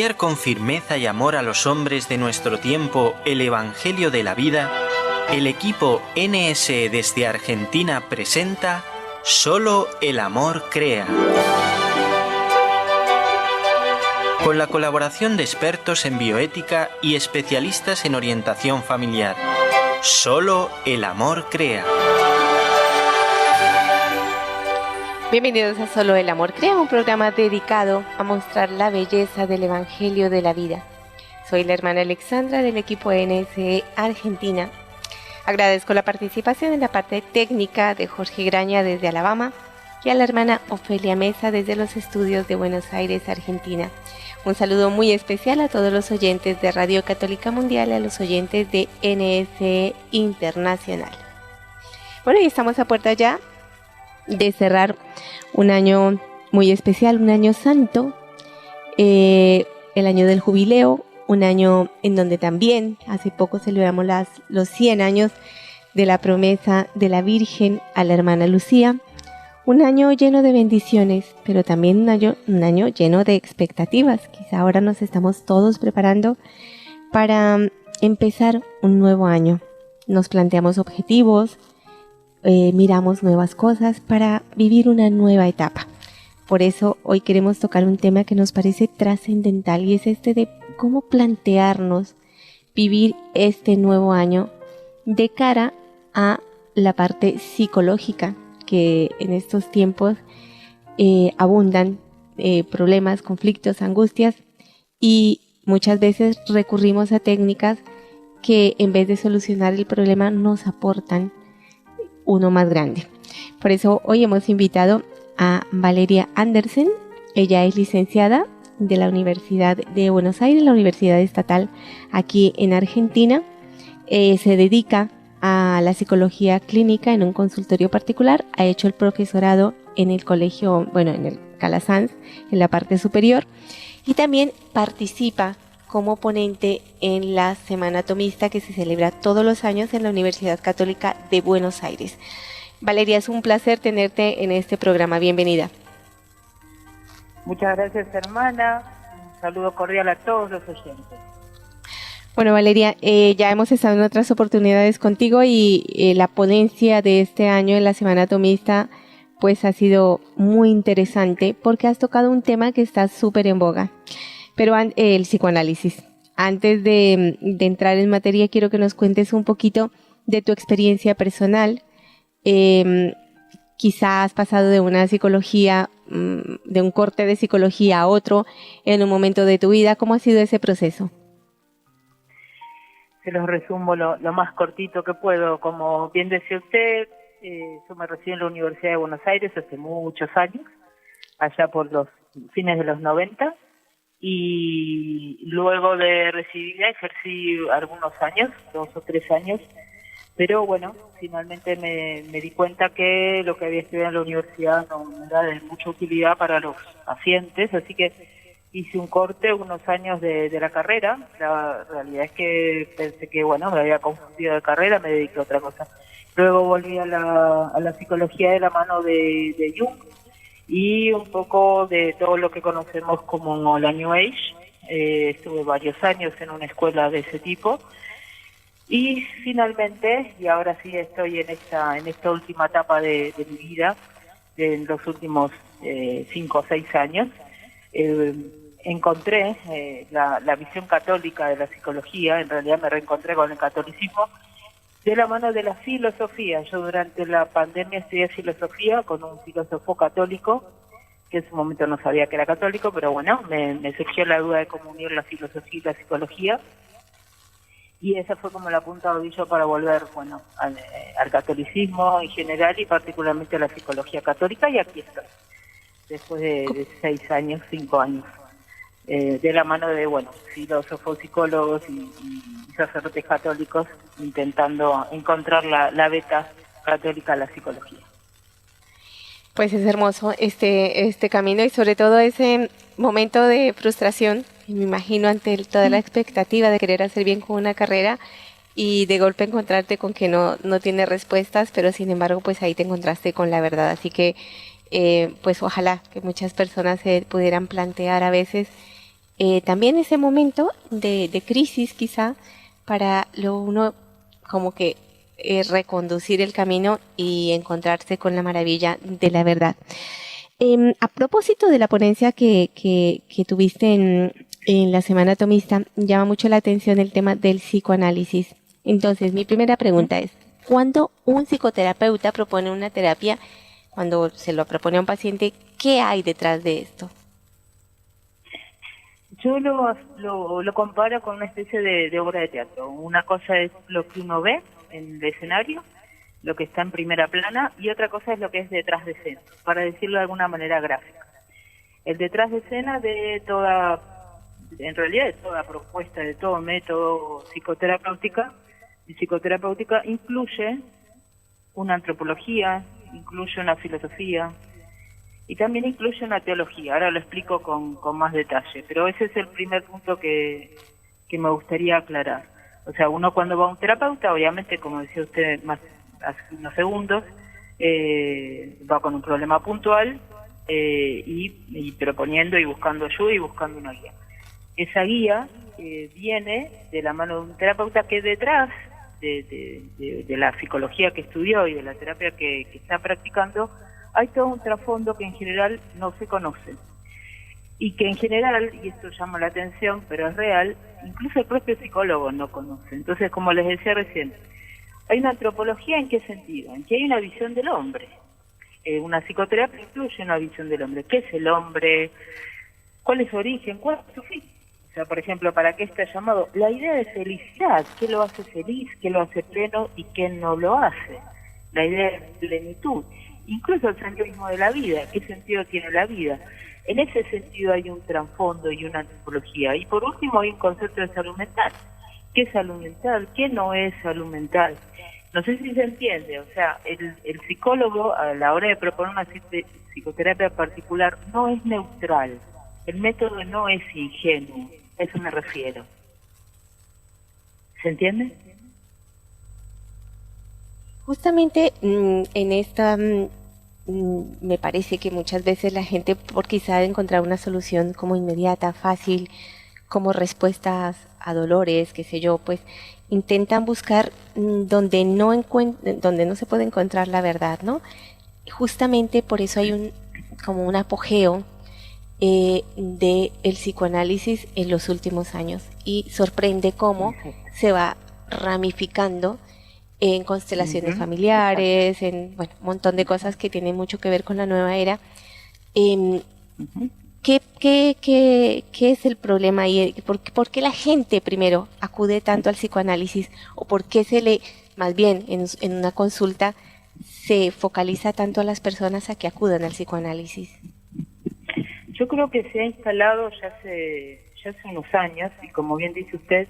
defender con firmeza y amor a los hombres de nuestro tiempo el Evangelio de la vida, el equipo NSE desde Argentina presenta Solo el amor crea. Con la colaboración de expertos en bioética y especialistas en orientación familiar. Solo el amor crea. Bienvenidos a Solo el amor crea, un programa dedicado a mostrar la belleza del Evangelio de la vida. Soy la hermana Alexandra del equipo NSE Argentina. Agradezco la participación en la parte técnica de Jorge Graña desde Alabama y a la hermana Ofelia Mesa desde los estudios de Buenos Aires, Argentina. Un saludo muy especial a todos los oyentes de Radio Católica Mundial y a los oyentes de NSE Internacional. Bueno, y estamos a puerta ya de cerrar un año muy especial, un año santo, el año del jubileo, un año en donde también hace poco celebramos los 100 años de la promesa de la Virgen a la hermana Lucía. Un año lleno de bendiciones, pero también un año lleno de expectativas. Quizá ahora nos estamos todos preparando para empezar un nuevo año. Nos planteamos objetivos, miramos nuevas cosas para vivir una nueva etapa. Por eso hoy queremos tocar un tema que nos parece trascendental y es este de cómo plantearnos vivir este nuevo año de cara a la parte psicológica, que en estos tiempos abundan problemas, conflictos, angustias, y muchas veces recurrimos a técnicas que en vez de solucionar el problema nos aportan uno más grande. Por eso hoy hemos invitado a Valeria Andersen. Ella es licenciada de la Universidad de Buenos Aires, la Universidad Estatal aquí en Argentina. Se dedica a la psicología clínica en un consultorio particular. Ha hecho el profesorado en el colegio, en el Calasanz, en la parte superior, y también participa como ponente en la Semana Tomista que se celebra todos los años en la Universidad Católica de Buenos Aires. Valeria, es un placer tenerte en este programa. Bienvenida. Muchas gracias, hermana. Un saludo cordial a todos los oyentes. Bueno, Valeria, ya hemos estado en otras oportunidades contigo y la ponencia de este año en la Semana Tomista pues ha sido muy interesante porque has tocado un tema que está súper en boga, pero el psicoanálisis. Antes de entrar en materia, quiero que nos cuentes un poquito de tu experiencia personal. Quizás has pasado de una psicología, de un corte de psicología a otro en un momento de tu vida. ¿Cómo ha sido ese proceso? Se los resumo lo más cortito que puedo. Como bien decía usted, yo me recibí en la Universidad de Buenos Aires hace muchos años, allá por los fines de los 90, y luego de recibirla ejercí algunos años, 2 o 3 años, pero bueno, finalmente me di cuenta que lo que había estudiado en la universidad no era de mucha utilidad para los pacientes, así que hice un corte unos años de la carrera. La realidad es que pensé que, me había confundido de carrera, me dediqué a otra cosa. Luego volví a la psicología de la mano de Jung y un poco de todo lo que conocemos como la New Age. Estuve varios años en una escuela de ese tipo. Y finalmente, y ahora sí estoy en esta última etapa de mi vida, en los últimos 5 o 6 años, encontré la visión católica de la psicología. En realidad me reencontré con el catolicismo de la mano de la filosofía. Yo durante la pandemia estudié filosofía con un filósofo católico, que en su momento no sabía que era católico, pero me surgió la duda de cómo unir la filosofía y la psicología. Y esa fue como la punta de ovillo para volver, al catolicismo en general y particularmente a la psicología católica, y aquí estoy, después de 6 años, 5 años, de la mano de, filósofos, psicólogos y sacerdotes católicos, intentando encontrar la beta católica a la psicología. Pues es hermoso este camino y sobre todo ese momento de frustración, me imagino, ante toda la expectativa de querer hacer bien con una carrera y de golpe encontrarte con que no tiene respuestas, pero sin embargo pues ahí te encontraste con la verdad. Así que pues ojalá que muchas personas se pudieran plantear a veces también ese momento de crisis quizá para uno como que reconducir el camino y encontrarse con la maravilla de la verdad. A propósito de la ponencia que tuviste en la Semana Atomista, llama mucho la atención el tema del psicoanálisis. Entonces, mi primera pregunta es, ¿cuándo un psicoterapeuta propone una terapia, cuando se lo propone a un paciente, qué hay detrás de esto? Yo lo comparo con una especie de obra de teatro. Una cosa es lo que uno ve en el escenario, lo que está en primera plana, y otra cosa es lo que es detrás de escena, para decirlo de alguna manera gráfica. El detrás de escena de toda propuesta, de todo método psicoterapéutica incluye una antropología, incluye una filosofía y también incluye una teología. Ahora lo explico con más detalle, pero ese es el primer punto que me gustaría aclarar. O sea, uno cuando va a un terapeuta, obviamente, como decía usted hace unos segundos, va con un problema puntual y proponiendo y buscando ayuda y buscando una guía. Esa guía viene de la mano de un terapeuta que detrás de la psicología que estudió y de la terapia que está practicando, hay todo un trasfondo que en general no se conoce. Y que en general, y esto llama la atención, pero es real, incluso el propio psicólogo no conoce. Entonces, como les decía recién, hay una antropología. ¿En qué sentido? En que hay una visión del hombre. Una psicoterapia incluye una visión del hombre. ¿Qué es el hombre? ¿Cuál es su origen? ¿Cuál es su fin? O sea, por ejemplo, ¿para qué está llamado? La idea de felicidad. ¿Qué lo hace feliz? ¿Qué lo hace pleno? ¿Y qué no lo hace? La idea de plenitud. Incluso el sentido mismo de la vida. ¿Qué sentido tiene la vida? En ese sentido hay un trasfondo y una antropología. Y por último hay un concepto de salud mental. ¿Qué es salud mental? ¿Qué no es salud mental? No sé si se entiende. O sea, el psicólogo a la hora de proponer una psicoterapia particular no es neutral. El método no es ingenuo. A eso me refiero. ¿Se entiende? Justamente en esta... me parece que muchas veces la gente, por quizá encontrar una solución como inmediata, fácil, como respuestas a dolores, qué sé yo, pues intentan buscar donde no se puede encontrar la verdad, ¿no? Justamente por eso hay como un apogeo de el psicoanálisis en los últimos años, y sorprende cómo se va ramificando en constelaciones familiares, en un montón de cosas que tienen mucho que ver con la nueva era. ¿Qué es el problema ahí? ¿Por qué la gente primero acude tanto al psicoanálisis? ¿O por qué más bien en una consulta, se focaliza tanto a las personas a que acudan al psicoanálisis? Yo creo que se ha instalado ya hace unos años, y como bien dice usted,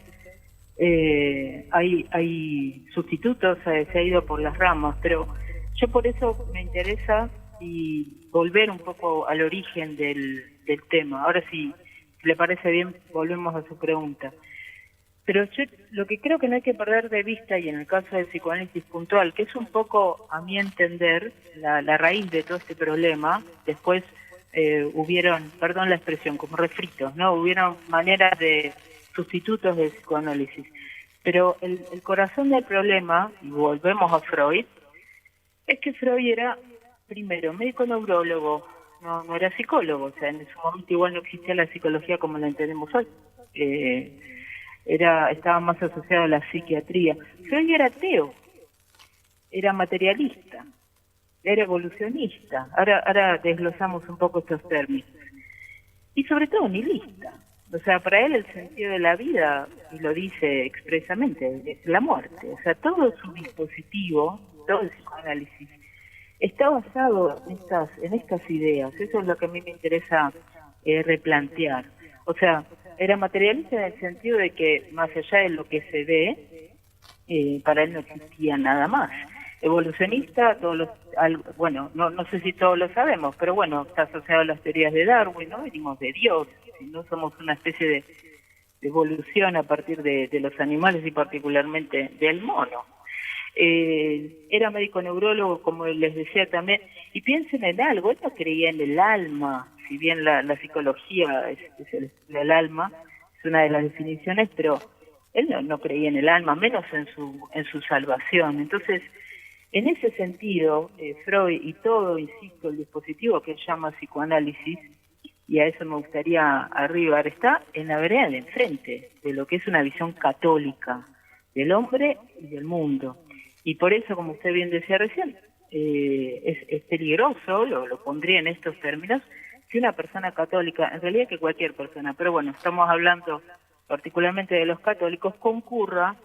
hay sustitutos, se ha ido por las ramas, pero yo por eso me interesa y volver un poco al origen del tema. Ahora, si le parece bien, volvemos a su pregunta. Pero yo lo que creo que no hay que perder de vista, y en el caso del psicoanálisis puntual, que es un poco, a mi entender, la raíz de todo este problema. Después hubieron, perdón la expresión, como refritos, ¿no? Hubieron maneras de sustitutos del psicoanálisis. Pero el corazón del problema, y volvemos a Freud, es que Freud era, primero, médico neurólogo, no era psicólogo. O sea, en ese momento igual no existía la psicología como la entendemos hoy. Estaba más asociado a la psiquiatría. Freud era ateo, era materialista, era evolucionista. Ahora desglosamos un poco estos términos. Y sobre todo nihilista. O sea, para él el sentido de la vida, y lo dice expresamente, es la muerte. O sea, todo su dispositivo, todo el psicoanálisis, está basado en estas ideas. Eso es lo que a mí me interesa replantear. O sea, era materialista en el sentido de que más allá de lo que se ve, para él no existía nada más. Evolucionista, no sé si todos lo sabemos, pero bueno, está asociado a las teorías de Darwin, ¿no? Venimos de Dios, no somos una especie de evolución a partir de los animales y particularmente del mono. Era médico neurólogo, como les decía también, y piensen en algo, él no creía en el alma, si bien la psicología es el alma, es una de las definiciones, pero él no creía en el alma, menos en su salvación. Entonces, en ese sentido, Freud y todo, insisto, el dispositivo que él llama psicoanálisis, y a eso me gustaría arribar, está en la vereda de enfrente de lo que es una visión católica del hombre y del mundo. Y por eso, como usted bien decía recién, es peligroso, lo pondría en estos términos, que una persona católica, en realidad que cualquier persona, pero bueno, estamos hablando particularmente de los católicos, concurra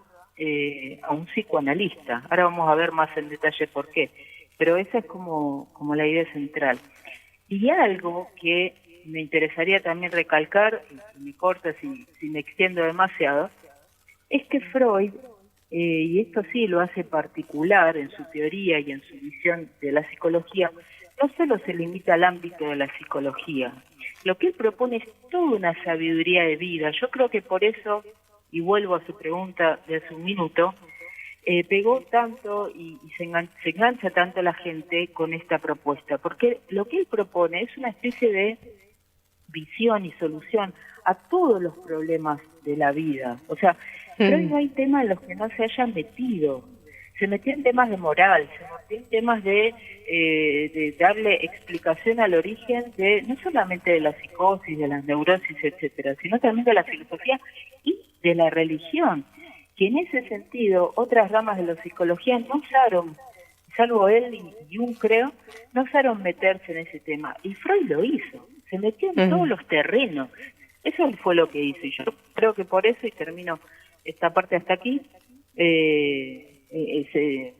a un psicoanalista. Ahora vamos a ver más en detalle por qué, pero esa es como la idea central. Y algo que me interesaría también recalcar, y me corta si me extiendo demasiado, es que Freud, y esto sí lo hace particular en su teoría y en su visión de la psicología, no solo se limita al ámbito de la psicología. Lo que él propone es toda una sabiduría de vida. Yo creo que por eso, y vuelvo a su pregunta de hace un minuto, pegó tanto y se engancha tanto la gente con esta propuesta, porque lo que él propone es una especie de visión y solución a todos los problemas de la vida. O sea, Freud no hay temas en los que no se haya metido. Se metió en temas de moral, se metió en temas de darle explicación al origen de no solamente de la psicosis, de las neurosis, etcétera, sino también de la filosofía y de la religión, que en ese sentido otras ramas de la psicología no osaron, salvo él y Jung, creo, no osaron meterse en ese tema. Y Freud lo hizo, se metió en todos los terrenos. Eso fue lo que hizo, y yo creo que por eso, y termino esta parte hasta aquí, se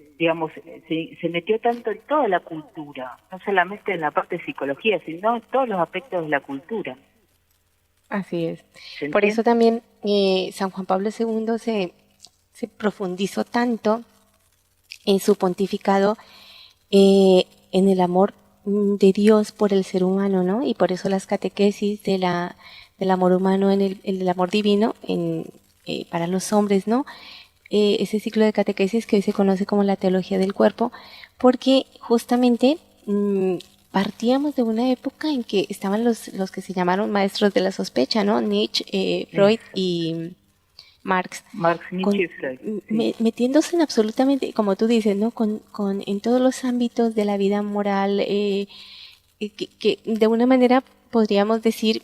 metió tanto en toda la cultura, no solamente en la parte de psicología, sino en todos los aspectos de la cultura. Así es. Por eso también San Juan Pablo II se profundizó tanto en su pontificado en el amor de Dios por el ser humano, ¿no? Y por eso las catequesis del amor humano, el amor divino para los hombres, ¿no? Ese ciclo de catequesis que hoy se conoce como la teología del cuerpo, porque justamente partíamos de una época en que estaban los que se llamaron maestros de la sospecha, ¿no? Nietzsche, Freud y Marx, Nietzsche y Freud. Sí. Metiéndose en absolutamente, como tú dices, ¿no? En todos los ámbitos de la vida moral, que de una manera podríamos decir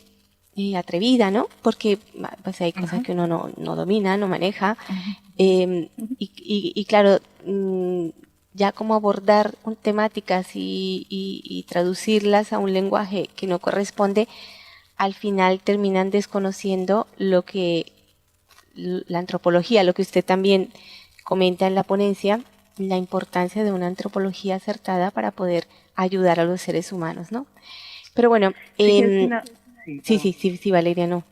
atrevida, ¿no? Porque pues hay cosas que uno no domina, no maneja, y claro, ya como abordar temáticas y traducirlas a un lenguaje que no corresponde, al final terminan desconociendo lo que la antropología, lo que usted también comenta en la ponencia, la importancia de una antropología acertada para poder ayudar a los seres humanos, ¿no? Pero bueno, sí, Valeria, no.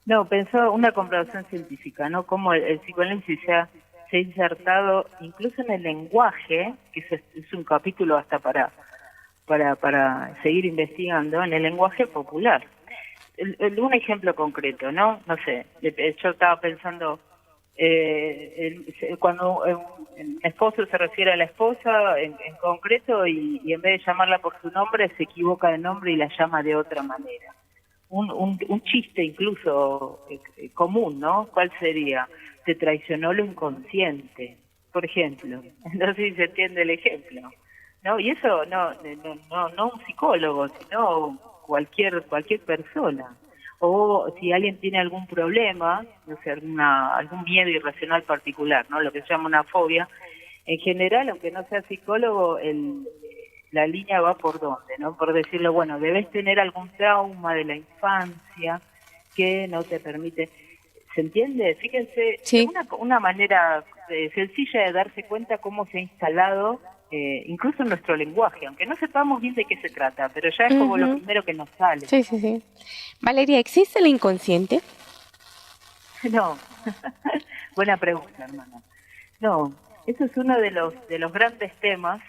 No, pensó una comprobación científica, ¿no? Cómo el psicoanálisis se ha insertado incluso en el lenguaje, que es un capítulo hasta para seguir investigando, en el lenguaje popular. Un ejemplo concreto, ¿no? No sé, yo estaba pensando, cuando un esposo se refiere a la esposa en concreto y en vez de llamarla por su nombre, se equivoca de nombre y la llama de otra manera. Un chiste incluso común, ¿no? ¿Cuál sería? Te traicionó lo inconsciente, por ejemplo. No sé si se entiende el ejemplo, ¿no? Y eso no un psicólogo, sino cualquier persona. O si alguien tiene algún problema, no sé, algún miedo irracional particular, ¿no? Lo que se llama una fobia. En general, aunque no sea psicólogo, la línea va por dónde, ¿no? Por decirlo, bueno, debes tener algún trauma de la infancia que no te permite. ¿Se entiende? Fíjense, sí. Una manera sencilla de darse cuenta cómo se ha instalado incluso en nuestro lenguaje, aunque no sepamos bien de qué se trata, pero ya es como lo primero que nos sale. Sí. Valeria, ¿existe el inconsciente? No. Buena pregunta, hermana. No, eso es uno de los grandes temas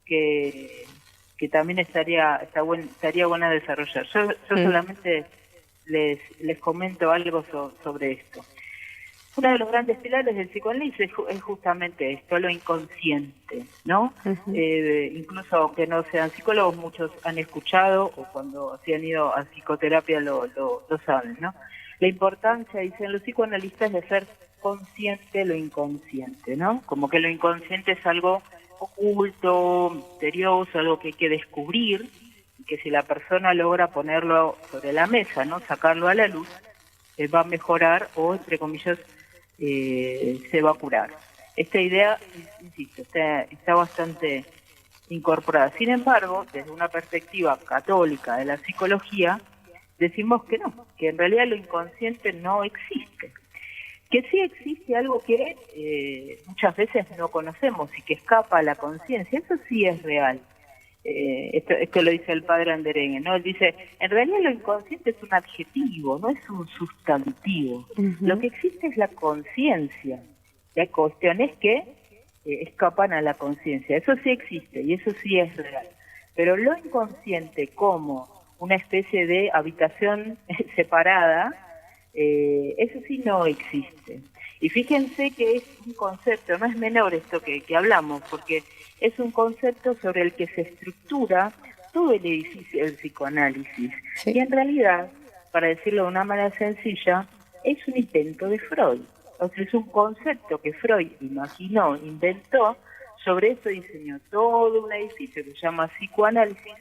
que también estaría bueno desarrollar. Yo solamente les comento algo sobre esto. Uno de los grandes pilares del psicoanálisis es justamente esto, lo inconsciente, ¿no? Ujú. Incluso aunque no sean psicólogos, muchos han escuchado o cuando se han ido a psicoterapia lo saben, ¿no? La importancia, dicen los psicoanalistas, de hacer consciente lo inconsciente, ¿no? Como que lo inconsciente es algo oculto, misterioso, algo que hay que descubrir, y que si la persona logra ponerlo sobre la mesa, ¿no? Sacarlo a la luz, va a mejorar o, entre comillas, se va a curar. Esta idea, insisto, está bastante incorporada. Sin embargo, desde una perspectiva católica de la psicología, decimos que no, que en realidad lo inconsciente no existe. Que sí existe algo que muchas veces no conocemos y que escapa a la conciencia, eso sí es real. Esto lo dice el padre Andereghe, ¿no? Él dice, en realidad lo inconsciente es un adjetivo, no es un sustantivo. Ujú. Lo que existe es la conciencia. Hay cuestiones que escapan a la conciencia. Eso sí existe y eso sí es real. Pero lo inconsciente como una especie de habitación separada, eso sí no existe. Y fíjense que es un concepto, no es menor esto que hablamos, porque es un concepto sobre el que se estructura todo el edificio del psicoanálisis. Sí. Y en realidad, para decirlo de una manera sencilla, es un invento de Freud. O sea, es un concepto que Freud imaginó, inventó, sobre eso diseñó todo un edificio que se llama psicoanálisis,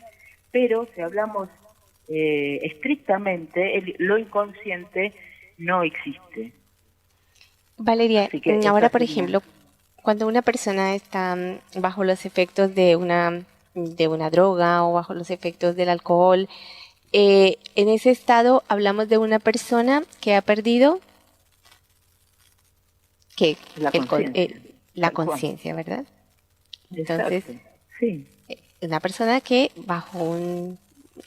pero si hablamos estrictamente, lo inconsciente no existe. Valeria, Así que ahora esa por sería. ejemplo, cuando una persona está bajo los efectos de una droga o bajo los efectos del alcohol, en ese estado hablamos de una persona que ha perdido que La conciencia. la Tal cual. conciencia, ¿verdad? Entonces, Exacto. Sí. una persona que bajo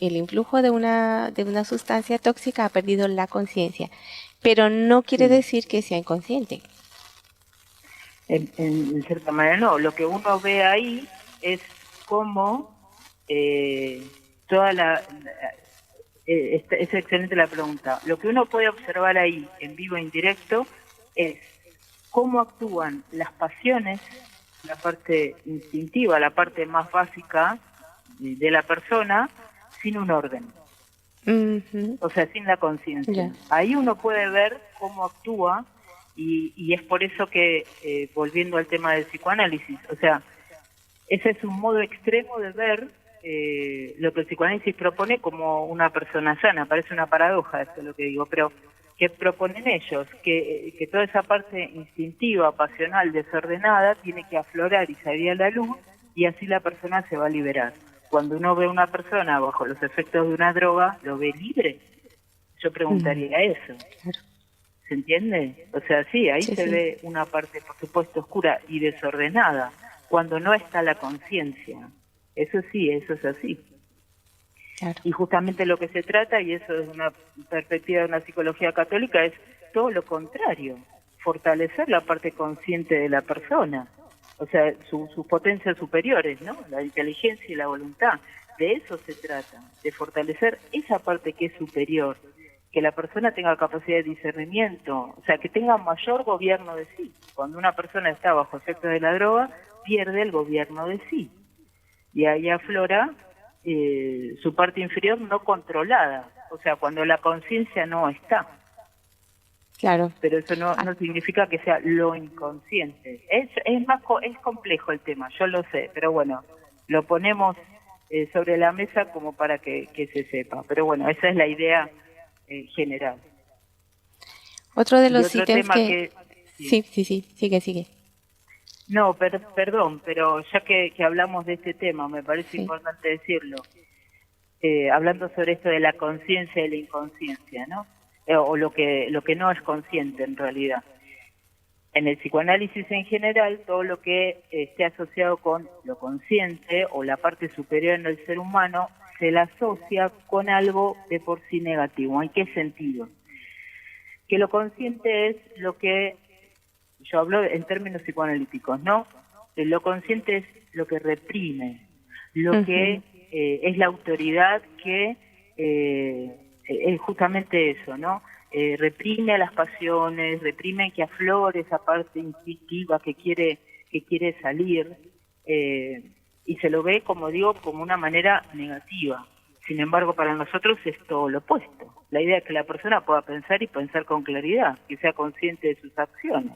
el influjo de una sustancia tóxica ha perdido la conciencia, pero no quiere Sí. decir que sea inconsciente. En cierta manera no. Lo que uno ve ahí es cómo toda es excelente la pregunta. Lo que uno puede observar ahí, en vivo e indirecto, es cómo actúan las pasiones, la parte instintiva, la parte más básica de la persona, sin un orden. Ujú. O sea, sin la conciencia. Ya. Ahí uno puede ver cómo actúa y es por eso que, volviendo al tema del psicoanálisis, o sea, ese es un modo extremo de ver lo que el psicoanálisis propone como una persona sana. Parece una paradoja esto lo que digo, pero que proponen ellos, que toda esa parte instintiva, pasional, desordenada, tiene que aflorar y salir a la luz, y así la persona se va a liberar. Cuando uno ve a una persona bajo los efectos de una droga, ¿lo ve libre? Yo preguntaría eso. Claro. ¿Se entiende? O sea, sí, ahí Sí, se sí. ve una parte, por supuesto, oscura y desordenada, cuando no está la conciencia. Eso sí, eso es así. Claro. Y justamente lo que se trata, y eso es una perspectiva de una psicología católica, es todo lo contrario, fortalecer la parte consciente de la persona, o sea, sus potencias superiores, ¿no? La inteligencia y la voluntad. De eso se trata, de fortalecer esa parte que es superior, que la persona tenga capacidad de discernimiento, o sea, que tenga mayor gobierno de sí. Cuando una persona está bajo efectos de la droga, pierde el gobierno de sí. Y ahí aflora su parte inferior no controlada, o sea, cuando la conciencia no está. Claro. Pero eso no significa que sea lo inconsciente. Es complejo el tema, yo lo sé, pero bueno, lo ponemos sobre la mesa como para que se sepa. Pero bueno, esa es la idea general. Otro de Y los otro ítems tema que... Sí, sigue. No, perdón, pero ya que hablamos de este tema, me parece Sí. importante decirlo. Hablando sobre esto de la conciencia y la inconsciencia, ¿no? O lo que no es consciente en realidad. En el psicoanálisis en general, todo lo que esté asociado con lo consciente o la parte superior en el ser humano se la asocia con algo de por sí negativo. ¿En qué sentido? Que lo consciente es lo que, yo hablo en términos psicoanalíticos, ¿no? Lo consciente es lo que reprime, lo que es la autoridad que es justamente eso, ¿no? reprime a las pasiones, reprime que aflore esa parte instintiva que quiere salir, y se lo ve, como digo, como una manera negativa. Sin embargo, para nosotros es todo lo opuesto. La idea es que la persona pueda pensar y pensar con claridad, que sea consciente de sus acciones.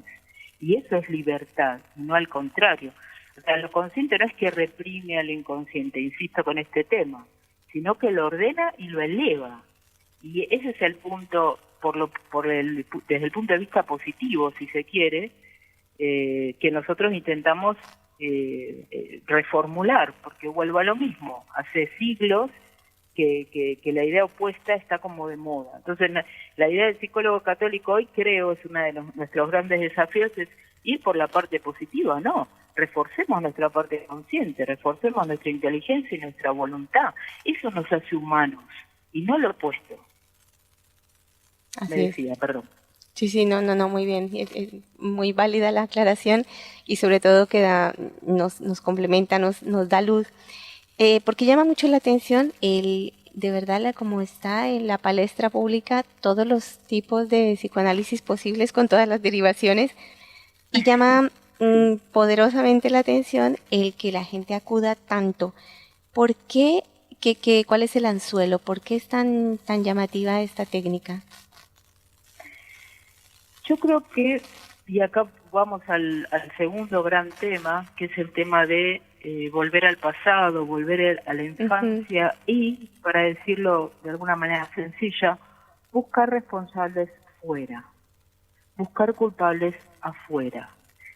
Y eso es libertad, no al contrario. O sea, lo consciente no es que reprime al inconsciente, insisto con este tema, sino que lo ordena y lo eleva. Y ese es el punto, desde el punto de vista positivo, si se quiere, que nosotros intentamos reformular, porque vuelvo a lo mismo. Hace siglos que la idea opuesta está como de moda. Entonces, la idea del psicólogo católico hoy, creo, es uno de nuestros grandes desafíos, es ir por la parte positiva, ¿no? Reforcemos nuestra parte consciente, reforcemos nuestra inteligencia y nuestra voluntad. Eso nos hace humanos, y no lo opuesto. Así Me decía, perdón. Sí, no, muy bien. Es muy válida la aclaración y sobre todo que nos complementa, nos da luz. Porque llama mucho la atención de verdad, como está en la palestra pública, todos los tipos de psicoanálisis posibles con todas las derivaciones, y llama poderosamente la atención el que la gente acuda tanto. ¿Por qué? ¿Cuál es el anzuelo? ¿Por qué es tan llamativa esta técnica? Yo creo que, y acá vamos al segundo gran tema, que es el tema de volver al pasado, volver a la infancia, y, para decirlo de alguna manera sencilla, buscar responsables fuera, buscar culpables afuera.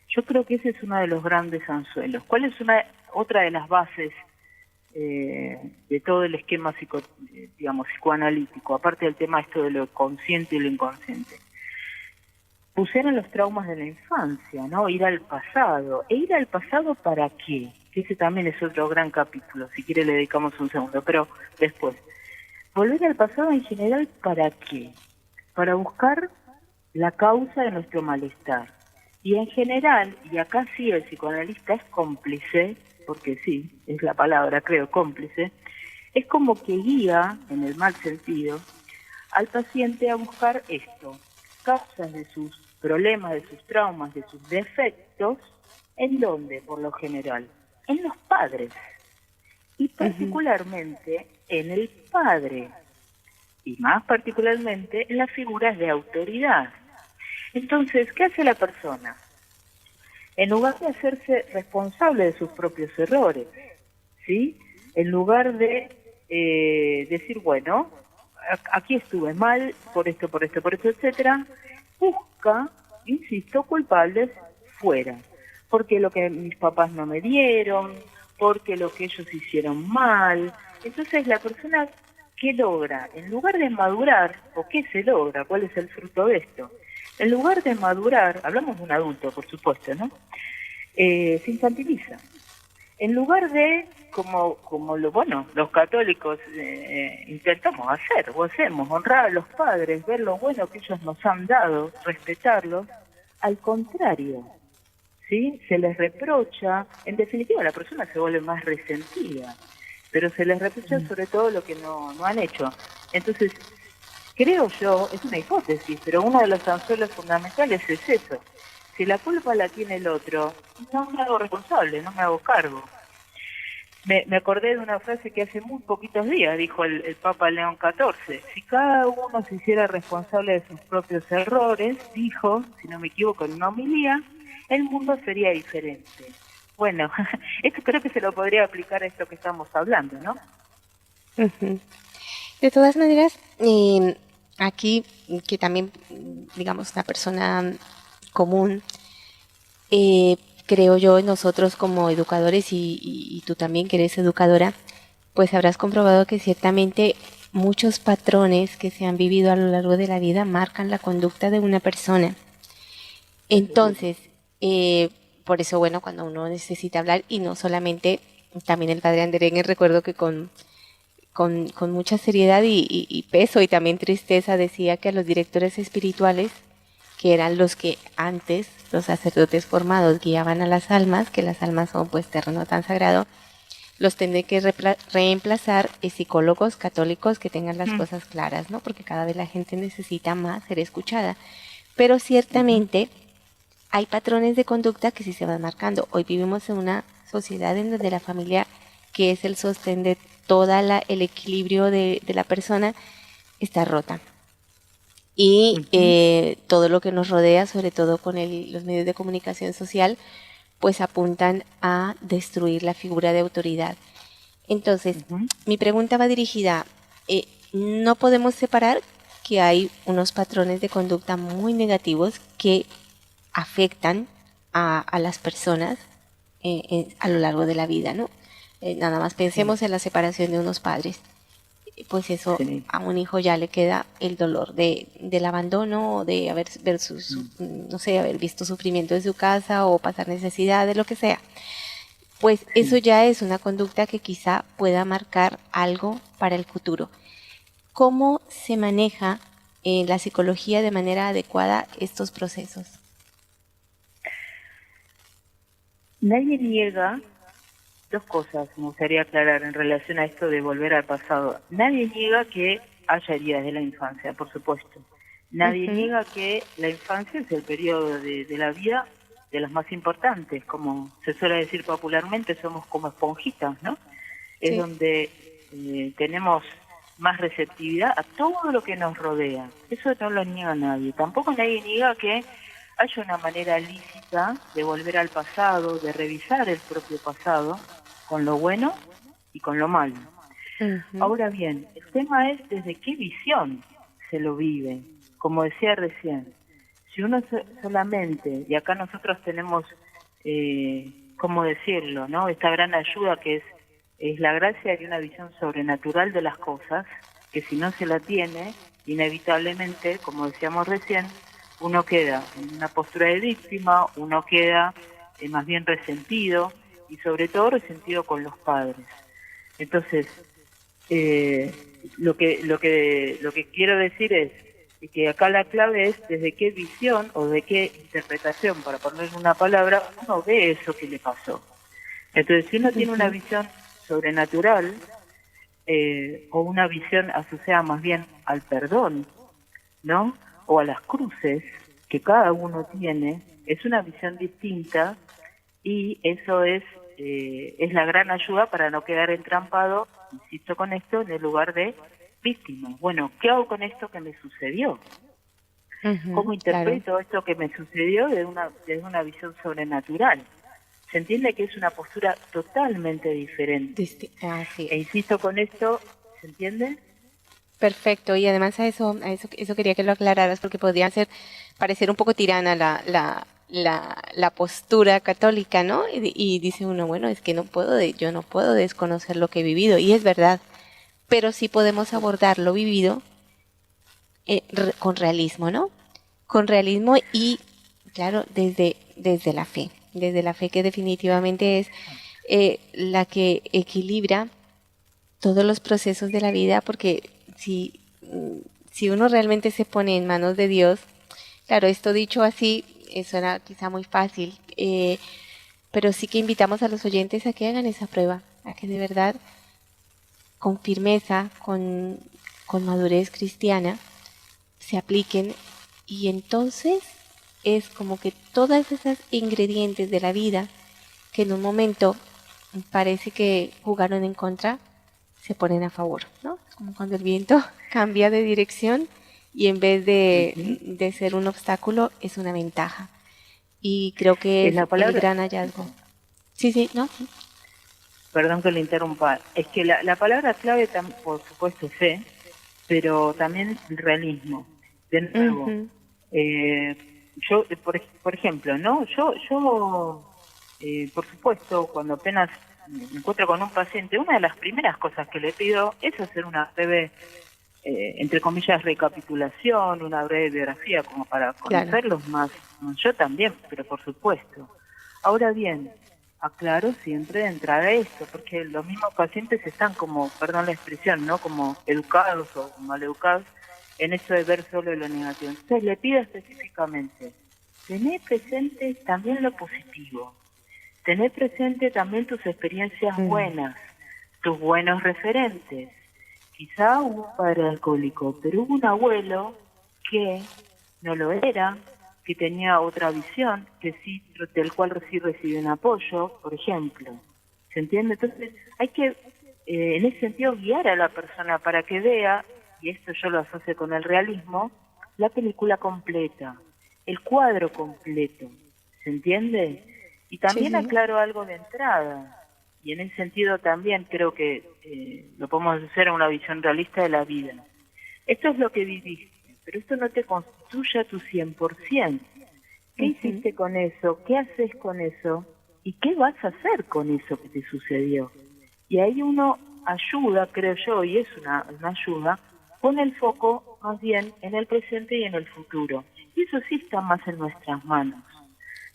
Yo creo que ese es uno de los grandes anzuelos. ¿Cuál es otra de las bases de todo el esquema psicoanalítico, aparte del tema esto de lo consciente y lo inconsciente? Pusieron los traumas de la infancia, ¿no? Ir al pasado. ¿E ir al pasado para qué? Que ese también es otro gran capítulo, si quiere le dedicamos un segundo, pero después. Volver al pasado en general, ¿para qué? Para buscar la causa de nuestro malestar. Y en general, y acá sí el psicoanalista es cómplice, porque sí, es la palabra, creo, cómplice, es como que guía, en el mal sentido, al paciente a buscar esto, causas de sus problemas, de sus traumas, de sus defectos. ¿En dónde, por lo general? En los padres, y particularmente en el padre, y más particularmente en las figuras de autoridad. Entonces, ¿qué hace la persona? En lugar de hacerse responsable de sus propios errores, ¿sí? En lugar de decir, bueno, aquí estuve mal, por esto, etcétera, busca, insisto, culpables fuera. Porque lo que mis papás no me dieron, porque lo que ellos hicieron mal. Entonces la persona, ¿qué logra? En lugar de madurar, ¿o qué se logra? ¿Cuál es el fruto de esto? En lugar de madurar, hablamos de un adulto, por supuesto, ¿no? Se infantiliza. En lugar de, como los católicos intentamos hacer, o hacemos, honrar a los padres, ver lo bueno que ellos nos han dado, respetarlos, al contrario, ¿sí? Se les reprocha, en definitiva la persona se vuelve más resentida, pero se les reprocha sobre todo lo que no han hecho. Entonces, creo yo, es una hipótesis, pero uno de los anzuelos fundamentales es eso. Si la culpa la tiene el otro, no me hago responsable, no me hago cargo. Me acordé de una frase que hace muy poquitos días dijo el Papa León XIV. Si cada uno se hiciera responsable de sus propios errores, dijo, si no me equivoco, en una homilía, el mundo sería diferente. Bueno, esto creo que se lo podría aplicar a esto que estamos hablando, ¿no? De todas maneras, aquí, que también, digamos, una persona común, creo yo, nosotros como educadores y tú también que eres educadora, pues habrás comprobado que ciertamente muchos patrones que se han vivido a lo largo de la vida marcan la conducta de una persona. Entonces, por eso, bueno, cuando uno necesita hablar, y no solamente, también el padre Anderegger, recuerdo que con mucha seriedad y peso y también tristeza decía que a los directores espirituales, que eran los que antes, los sacerdotes formados, guiaban a las almas, que las almas son pues terreno tan sagrado, los tendré que reemplazar psicólogos católicos que tengan las cosas claras, ¿no? Porque cada vez la gente necesita más ser escuchada. Pero ciertamente hay patrones de conducta que sí se van marcando. Hoy vivimos en una sociedad en donde la familia, que es el sostén de todo el equilibrio de la persona, está rota. Y todo lo que nos rodea, sobre todo con los medios de comunicación social, pues apuntan a destruir la figura de autoridad. Entonces, mi pregunta va dirigida, no podemos separar que hay unos patrones de conducta muy negativos que afectan a las personas a lo largo de la vida, ¿no? Nada más pensemos en la separación de unos padres. Pues eso a un hijo ya le queda el dolor del abandono, o de haber visto sufrimiento en su casa o pasar necesidad, de lo que sea. Pues eso ya es una conducta que quizá pueda marcar algo para el futuro. ¿Cómo se maneja en la psicología de manera adecuada estos procesos? Nadie niega, dos cosas me gustaría aclarar en relación a esto de volver al pasado. Nadie niega que haya heridas de la infancia, por supuesto. Nadie niega que la infancia es el periodo de la vida de los más importantes. Como se suele decir popularmente, somos como esponjitas, ¿no? Es donde tenemos más receptividad a todo lo que nos rodea. Eso no lo niega nadie. Tampoco nadie niega que haya una manera lícita de volver al pasado, de revisar el propio pasado, con lo bueno y con lo malo. Ahora bien, el tema es desde qué visión se lo vive. Como decía recién, si uno solamente, y acá nosotros tenemos, ¿cómo decirlo?, ¿no? Esta gran ayuda que es la gracia de una visión sobrenatural de las cosas, que si no se la tiene, inevitablemente, como decíamos recién, uno queda en una postura de víctima, uno queda más bien resentido, y sobre todo resentido con los padres. Entonces, lo que quiero decir es que acá la clave es desde qué visión o de qué interpretación, para ponerle una palabra, uno ve eso que le pasó. Entonces, si uno tiene una visión sobrenatural, o una visión asociada más bien al perdón, ¿no?, o a las cruces que cada uno tiene, es una visión distinta, y eso es la gran ayuda para no quedar entrampado, insisto con esto, en el lugar de víctima. Bueno, ¿qué hago con esto que me sucedió? ¿Cómo interpreto esto que me sucedió desde una visión sobrenatural? Se entiende que es una postura totalmente diferente. E insisto con esto, ¿se entiende? Perfecto, y además a eso quería que lo aclararas, porque podría parecer un poco tirana la postura católica, ¿no? Y dice uno, bueno, es que yo no puedo desconocer lo que he vivido, y es verdad, pero sí podemos abordar lo vivido con realismo, ¿no? Con realismo y, claro, desde la fe que definitivamente es la que equilibra todos los procesos de la vida, porque si uno realmente se pone en manos de Dios, claro, esto dicho así suena quizá muy fácil, pero sí que invitamos a los oyentes a que hagan esa prueba, a que de verdad, con firmeza, con madurez cristiana, se apliquen, y entonces es como que todas esas ingredientes de la vida que en un momento parece que jugaron en contra, se ponen a favor, ¿no? Es como cuando el viento cambia de dirección y en vez de ser un obstáculo, es una ventaja. Y creo que es el gran hallazgo. Sí, ¿no? Perdón que le interrumpa. Es que la palabra clave, por supuesto, es fe, pero también realismo. De nuevo, yo, por ejemplo, ¿no? Yo por supuesto, cuando apenas me encuentro con un paciente, una de las primeras cosas que le pido es hacer una breve, entre comillas, recapitulación, una breve biografía, como para conocerlos más. Yo también, pero por supuesto. Ahora bien, aclaro siempre de entrada esto, porque los mismos pacientes están como, perdón la expresión, ¿no?, como educados o maleducados en eso de ver solo lo negativo. Entonces le pido específicamente, tener presente también lo positivo. Tener presente también tus experiencias buenas, tus buenos referentes. Quizá hubo un padre alcohólico, pero hubo un abuelo que no lo era, que tenía otra visión, que sí, del cual sí recibió un apoyo, por ejemplo. ¿Se entiende? Entonces hay que, en ese sentido, guiar a la persona para que vea, y esto yo lo asocio con el realismo, la película completa, el cuadro completo. ¿Se entiende? Y también Sí. aclaro algo de entrada, y en ese sentido también creo que lo podemos hacer a una visión realista de la vida. Esto es lo que viviste, pero esto no te constituye a tu 100%. ¿Qué hiciste con eso? ¿Qué haces con eso? ¿Y qué vas a hacer con eso que te sucedió? Y ahí uno ayuda, creo yo, y es una ayuda, pone el foco más bien en el presente y en el futuro. Y eso sí está más en nuestras manos.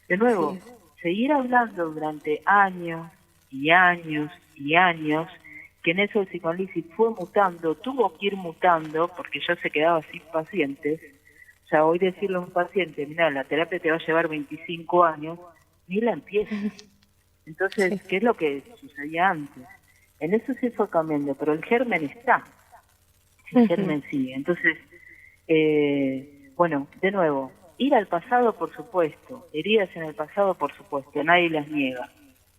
De nuevo, seguir hablando durante años y años y años, que en eso el psicoanálisis fue mutando, tuvo que ir mutando, porque ya se quedaba sin pacientes. O sea, hoy decirle a un paciente, mira, la terapia te va a llevar 25 años, ni la empiezas. Entonces, ¿qué es lo que sucedía antes? En eso sí fue cambiando, pero el germen está. El germen sigue. Entonces, bueno, de nuevo, ir al pasado, por supuesto, heridas en el pasado, por supuesto, nadie las niega.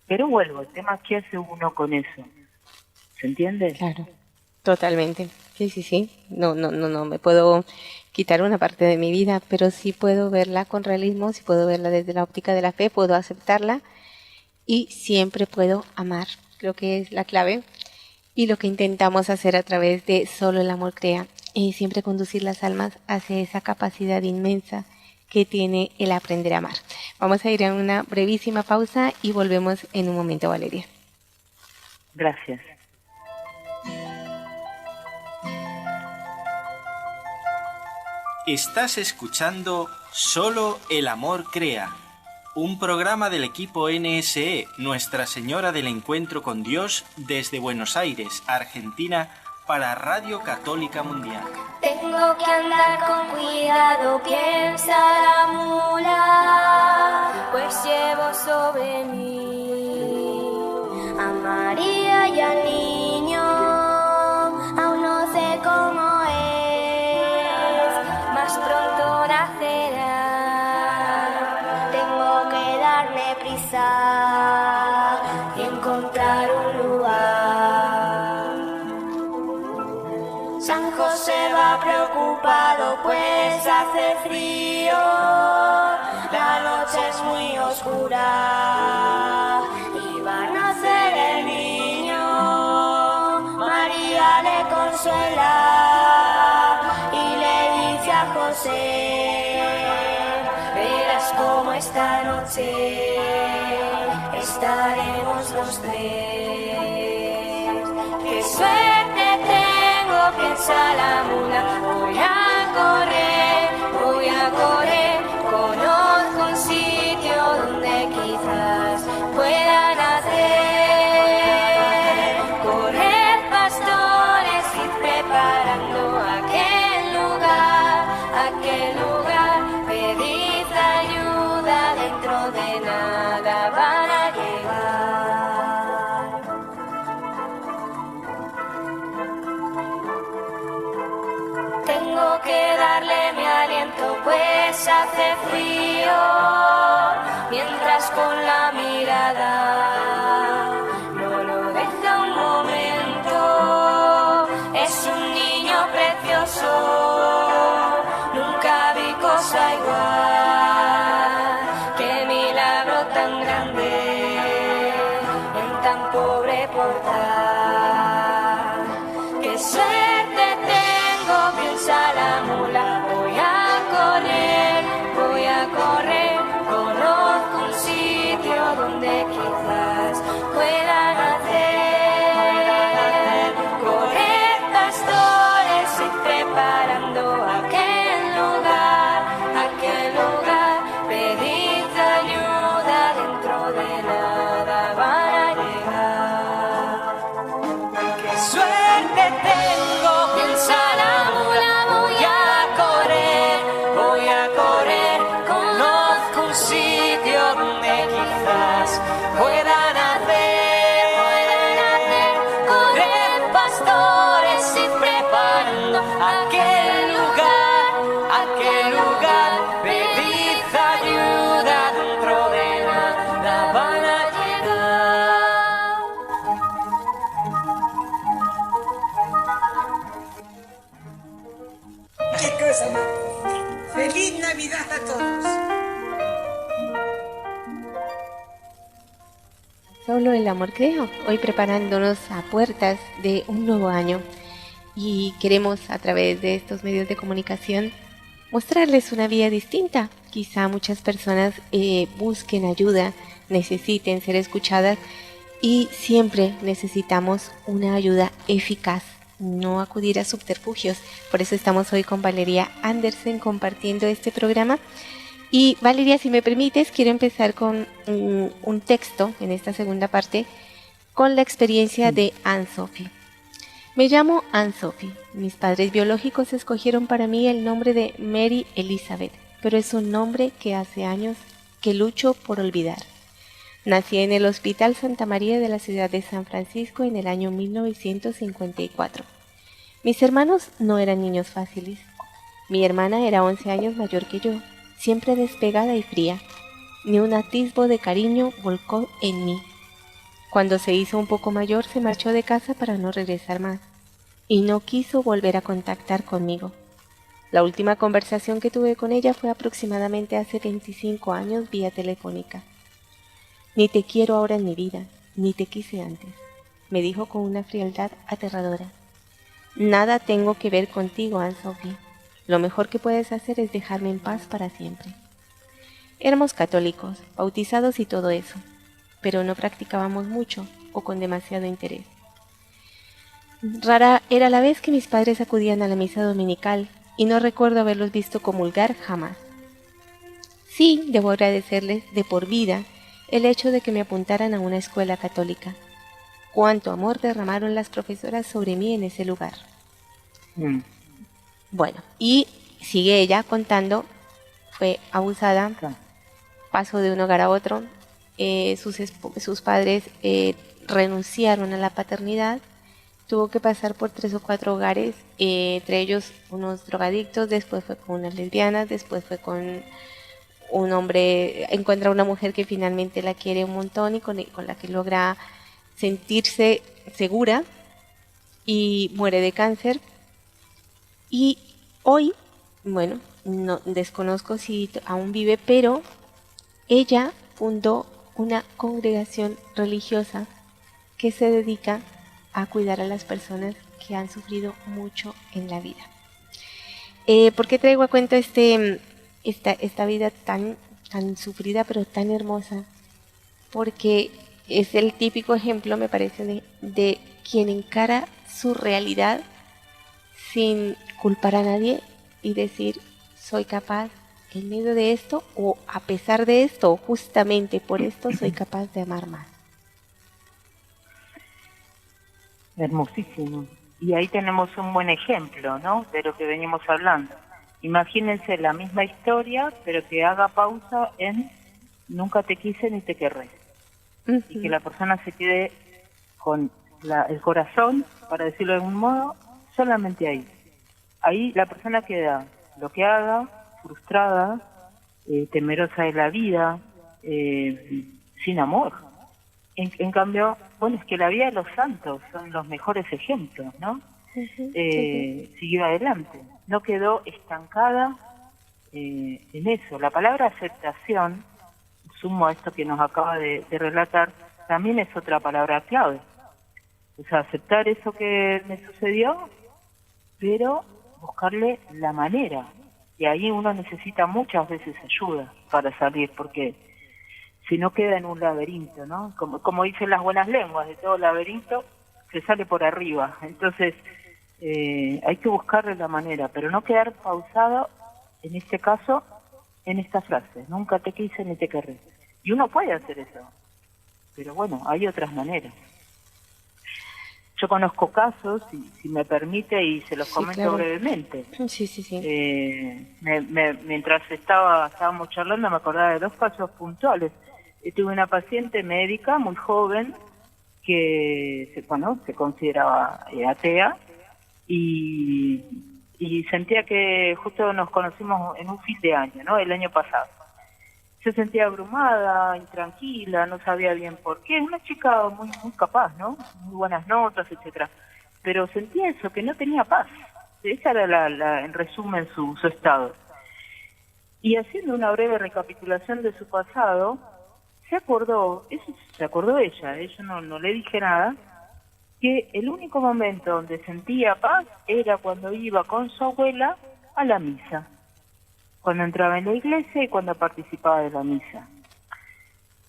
Pero vuelvo, el tema es qué hace uno con eso. ¿Se entiende? Claro, totalmente. Sí. No me puedo quitar una parte de mi vida, pero sí puedo verla con realismo, sí puedo verla desde la óptica de la fe, puedo aceptarla y siempre puedo amar. Creo que es la clave y lo que intentamos hacer a través de Solo el Amor Crea es siempre conducir las almas hacia esa capacidad inmensa que tiene el aprender a amar. Vamos a ir a una brevísima pausa y volvemos en un momento, Valeria. Gracias. Estás escuchando Solo el Amor Crea, un programa del equipo NSE, Nuestra Señora del Encuentro con Dios, desde Buenos Aires, Argentina, para Radio Católica Mundial. Tengo que andar con cuidado, piensa la mula, pues llevo sobre mí a María y al niño, aún no sé cómo es, más pronto nacerá, tengo que darme prisa y encontrar un lugar. San José va preocupado pues hace frío, la noche es muy oscura y va a nacer el niño. María le consuela y le dice a José, verás cómo esta noche estaremos los tres. ¡Qué suerte tengo! Piensa la mula, voy a correr, conozco un sitio donde quizás pueda nacer. Corred, pastores, y preparando aquel lugar, pedid ayuda, dentro de nada van a llegar. Tengo que darle mi aliento pues hace frío, mientras con la mirada no lo deja un momento. Es un niño precioso, nunca vi cosa igual, qué milagro tan grande en tan pobre portal. Qué suerte tengo, piensa la mula, voy a correr, conozco un sitio donde quizás pueda nacer. Corred, pastores, y preparando aquel lugar, pedid ayuda, dentro de nada van a llegar. Qué suerte tengo, piensa la mula, voy a correr, conozco un sitio donde quizás puedan hacer correr pastores y preparando aquel lugar, pedid ayuda, dentro de nada van a llegar. Qué cosa más. Feliz Navidad a todos. Solo el amor creo, hoy preparándonos a puertas de un nuevo año y queremos a través de estos medios de comunicación mostrarles una vida distinta. Quizá muchas personas busquen ayuda, necesiten ser escuchadas y siempre necesitamos una ayuda eficaz, no acudir a subterfugios. Por eso estamos hoy con Valeria Andersen compartiendo este programa. Y Valeria, si me permites, quiero empezar con un texto en esta segunda parte con la experiencia de Anne-Sophie. Me llamo Anne-Sophie. Mis padres biológicos escogieron para mí el nombre de Mary Elizabeth, pero es un nombre que hace años que lucho por olvidar. Nací en el Hospital Santa María de la ciudad de San Francisco en el año 1954. Mis hermanos no eran niños fáciles. Mi hermana era 11 años mayor que yo, siempre despegada y fría. Ni un atisbo de cariño volcó en mí. Cuando se hizo un poco mayor se marchó de casa para no regresar más, y no quiso volver a contactar conmigo. La última conversación que tuve con ella fue aproximadamente hace 25 años vía telefónica. Ni te quiero ahora en mi vida, ni te quise antes, me dijo con una frialdad aterradora. Nada tengo que ver contigo, Anne-Sophie. Lo mejor que puedes hacer es dejarme en paz para siempre. Éramos católicos, bautizados y todo eso, pero no practicábamos mucho o con demasiado interés. Rara era la vez que mis padres acudían a la misa dominical y no recuerdo haberlos visto comulgar jamás. Sí, debo agradecerles de por vida el hecho de que me apuntaran a una escuela católica. Cuánto amor derramaron las profesoras sobre mí en ese lugar. Bueno, y sigue ella contando, fue abusada, pasó de un hogar a otro, sus padres renunciaron a la paternidad, tuvo que pasar por 3 o 4 hogares, entre ellos unos drogadictos, después fue con unas lesbianas, después fue con un hombre, encuentra una mujer que finalmente la quiere un montón y con la que logra sentirse segura y muere de cáncer. Y hoy, bueno, no desconozco si aún vive, pero ella fundó una congregación religiosa que se dedica a cuidar a las personas que han sufrido mucho en la vida. ¿Por qué traigo a cuento esta vida tan sufrida pero tan hermosa? Porque es el típico ejemplo, me parece, de quien encara su realidad sin culpar a nadie y decir, soy capaz en medio de esto, o a pesar de esto, o justamente por esto, soy capaz de amar más. Hermosísimo. Y ahí tenemos un buen ejemplo, ¿no?, de lo que venimos hablando. Imagínense la misma historia, pero que haga pausa en nunca te quise ni te querré. Y que la persona se quede con el corazón, para decirlo de algún modo, solamente ahí. Ahí la persona queda bloqueada, frustrada, temerosa de la vida, sin amor. En cambio, bueno, es que la vida de los santos son los mejores ejemplos, ¿no? Siguió adelante, no quedó estancada en eso. La palabra aceptación, sumo a esto que nos acaba de relatar, también es otra palabra clave. O sea, aceptar eso que me sucedió, pero buscarle la manera. Y ahí uno necesita muchas veces ayuda para salir, porque si no queda en un laberinto, ¿no? Como dicen las buenas lenguas, de todo laberinto se sale por arriba. Entonces, hay que buscarle la manera, pero no quedar pausado, en este caso, en esta frase, nunca te quise ni te querré. Y uno puede hacer eso, pero bueno, hay otras maneras. Yo conozco casos, si me permite, y se los comento claro, brevemente. Sí. Mientras estábamos charlando, me acordaba de 2 casos puntuales. tuve una paciente médica muy joven que se consideraba atea y sentía que justo nos conocimos en un fin de año, ¿no? El año pasado. Se sentía abrumada, intranquila, no sabía bien por qué. Una chica muy capaz, ¿no? Muy buenas notas, etcétera. Pero sentía eso, que no tenía paz. Esa era en resumen su estado. Y haciendo una breve recapitulación de su pasado, se acordó ella, yo no le dije nada, que el único momento donde sentía paz era cuando iba con su abuela a la misa, cuando entraba en la iglesia y cuando participaba de la misa.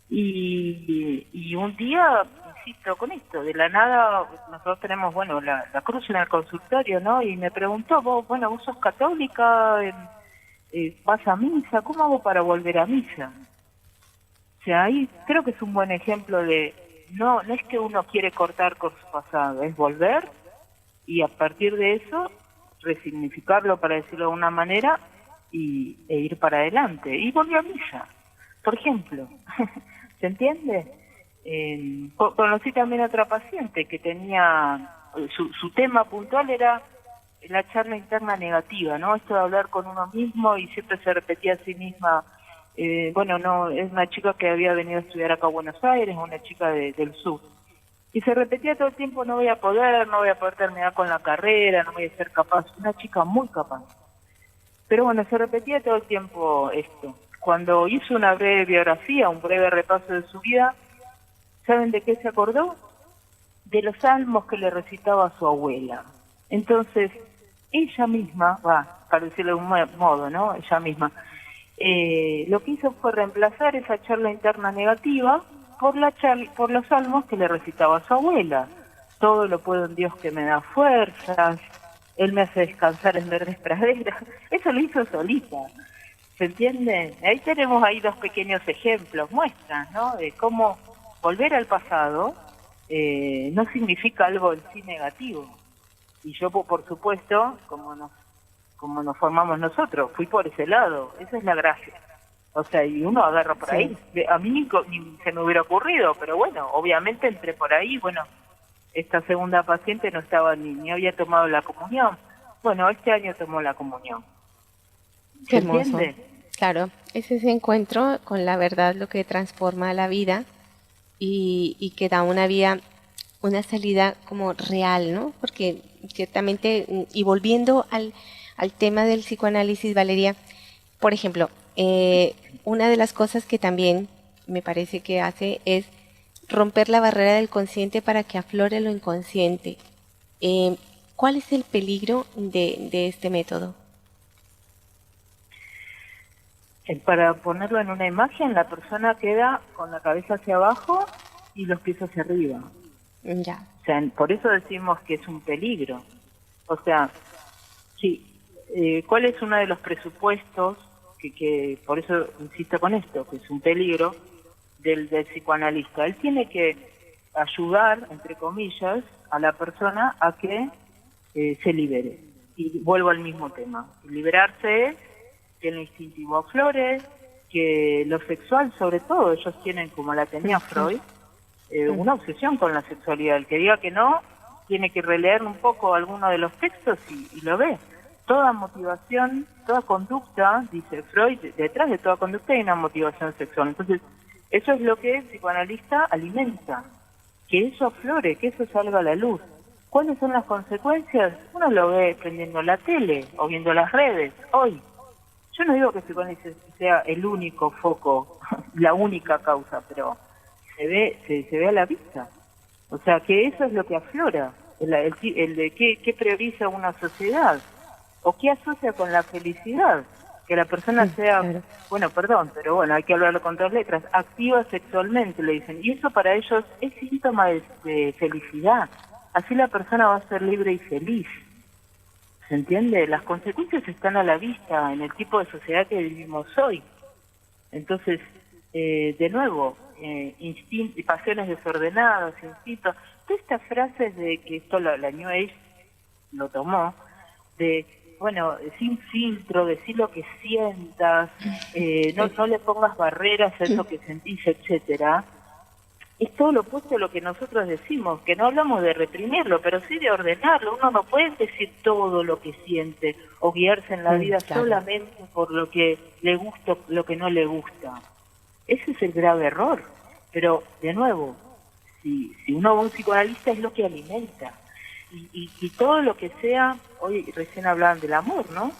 Y un día, insisto con esto, de la nada, nosotros tenemos, la cruz en el consultorio, ¿no? Y me preguntó, vos sos católica, vas a misa, ¿cómo hago para volver a misa? O sea, ahí creo que es un buen ejemplo de, no es que uno quiere cortar con su pasado, es volver y a partir de eso resignificarlo, para decirlo de una manera, e ir para adelante. Y volvió a misa, por ejemplo. ¿Se entiende? Conocí también a otra paciente que tenía, su tema puntual era la charla interna negativa, ¿no? Esto de hablar con uno mismo y siempre se repetía a sí misma. Es una chica que había venido a estudiar acá a Buenos Aires, una chica del sur. Y se repetía todo el tiempo, no voy a poder terminar con la carrera, no voy a ser capaz. Una chica muy capaz. Pero se repetía todo el tiempo esto. Cuando hizo una breve biografía, un breve repaso de su vida, ¿saben de qué se acordó? De los salmos que le recitaba a su abuela. Entonces, ella misma, para decirlo de un modo, ¿no? Ella misma, lo que hizo fue reemplazar esa charla interna negativa por los salmos que le recitaba a su abuela. Todo lo puedo en Dios que me da fuerzas, Él me hace descansar en verdes praderas. Eso lo hizo solita. ¿Se entiende? Ahí tenemos dos pequeños ejemplos, muestras, ¿no? De cómo volver al pasado no significa algo en sí negativo. Y yo, por supuesto, como nos formamos nosotros, fui por ese lado. Esa es la gracia. O sea, y uno agarra por ahí. A mí ni se me hubiera ocurrido, pero obviamente entré por ahí. Esta segunda paciente no estaba ni había tomado la comunión. Este año tomó la comunión. Qué hermoso. Claro, es ese encuentro con la verdad lo que transforma la vida y que da una salida como real, ¿no? Porque ciertamente, y volviendo al tema del psicoanálisis, Valeria, por ejemplo, una de las cosas que también me parece que hace es romper la barrera del consciente para que aflore lo inconsciente. ¿Cuál es el peligro de este método? Para ponerlo en una imagen, la persona queda con la cabeza hacia abajo y los pies hacia arriba. Ya. O sea, por eso decimos que es un peligro. O sea, sí, ¿cuál es uno de los presupuestos que por eso insisto con esto, que es un peligro del psicoanalista? Él tiene que ayudar, entre comillas, a la persona a que se libere. Y vuelvo al mismo tema. Liberarse es que lo instintivo aflore, que lo sexual, sobre todo, ellos tienen, como la tenía Freud, una obsesión con la sexualidad. El que diga que no, tiene que releer un poco alguno de los textos y lo ve. Toda motivación, toda conducta, dice Freud, detrás de toda conducta hay una motivación sexual. Entonces, eso es lo que el psicoanalista alimenta, que eso aflore, que eso salga a la luz. ¿Cuáles son las consecuencias? Uno lo ve prendiendo la tele o viendo las redes, hoy. Yo no digo que el psicoanálisis sea el único foco, la única causa, pero se ve a la vista. O sea, que eso es lo que aflora, el de qué prioriza una sociedad, o qué asocia con la felicidad, que la persona sea, claro. Hay que hablarlo con todas letras, activa sexualmente, le dicen, y eso para ellos es síntoma de felicidad. Así la persona va a ser libre y feliz. ¿Se entiende? Las consecuencias están a la vista en el tipo de sociedad que vivimos hoy. Entonces, de nuevo, pasiones desordenadas, instintos, todas estas frases de que esto la New Age lo tomó, de bueno, sin filtro, decir lo que sientas, no le pongas barreras a eso que sentís, etcétera, es todo lo opuesto a lo que nosotros decimos, que no hablamos de reprimirlo, pero sí de ordenarlo. Uno no puede decir todo lo que siente o guiarse en la vida solamente por lo que le gusta, lo que no le gusta. Ese es el grave error. Pero, de nuevo, si uno va a un psicoanalista es lo que alimenta. Y todo lo que sea, hoy recién hablaban del amor, ¿no?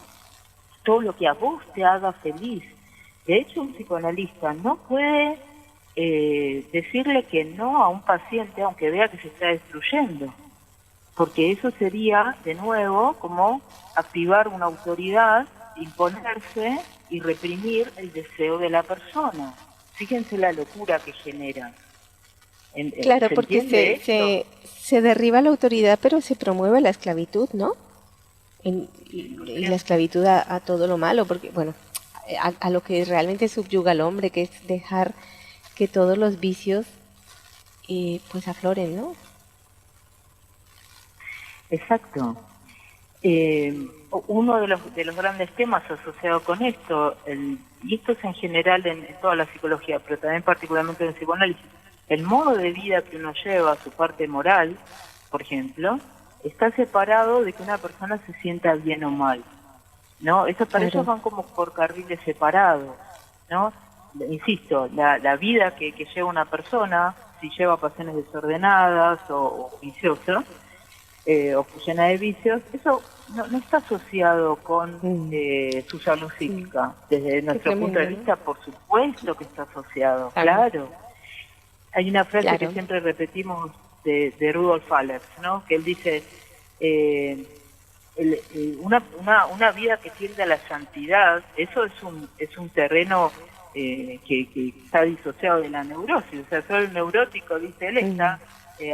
Todo lo que a vos te haga feliz. De hecho, un psicoanalista no puede decirle que no a un paciente aunque vea que se está destruyendo, porque eso sería, de nuevo, como activar una autoridad, imponerse y reprimir el deseo de la persona. Fíjense la locura que genera. Claro, porque se derriba la autoridad, pero se promueve la esclavitud, ¿no? Y la esclavitud a todo lo malo, porque, bueno, a lo que realmente subyuga al hombre, que es dejar que todos los vicios pues afloren, ¿no? Exacto. Uno de los grandes temas asociados con esto, y esto es en general en toda la psicología, pero también particularmente en el psicoanálisis, el modo de vida que uno lleva, su parte moral, por ejemplo, está separado de que una persona se sienta bien o mal, ¿no? Eso para ellos van como por carriles separados, ¿no? Insisto, la vida que lleva una persona, si lleva pasiones desordenadas o viciosas, o llena de vicios, eso no está asociado con su salud psíquica. Desde nuestro punto de vista, por supuesto que está asociado, claro. Hay una frase que siempre repetimos de Rudolf Allers, ¿no? Que él dice, una vida que tiende a la santidad, eso es un terreno que está disociado de la neurosis. O sea, solo el neurótico, dice él, está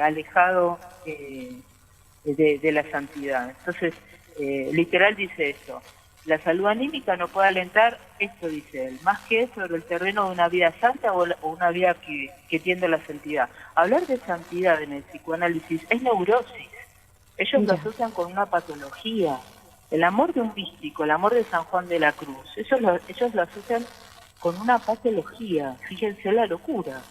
alejado de la santidad. Entonces, literal dice esto: la salud anímica no puede alentar, esto dice él, más que sobre el terreno de una vida santa o una vida que tiende a la santidad. Hablar de santidad en el psicoanálisis es neurosis. Ellos lo asocian con una patología. El amor de un místico, el amor de San Juan de la Cruz, ellos lo asocian con una patología. Fíjense la locura.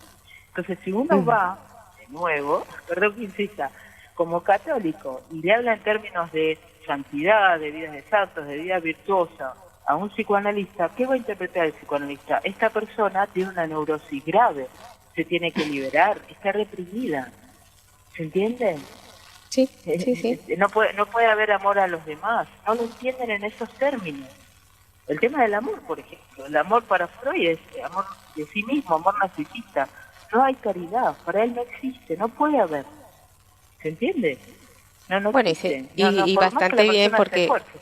Entonces, si uno va, de nuevo, perdón que insista, como católico, y le habla en términos de santidad, de vidas de santos, de vida virtuosa, a un psicoanalista, ¿qué va a interpretar el psicoanalista? Esta persona tiene una neurosis grave, se tiene que liberar, está reprimida. ¿Se entiende? Sí, sí. No puede haber amor a los demás, no lo entienden en esos términos. El tema del amor, por ejemplo, el amor para Freud es amor de sí mismo, amor narcisista. No hay caridad, para él no existe, no puede haber. ¿Se entiende? No bueno, existe. y bastante bien porque, fuerte.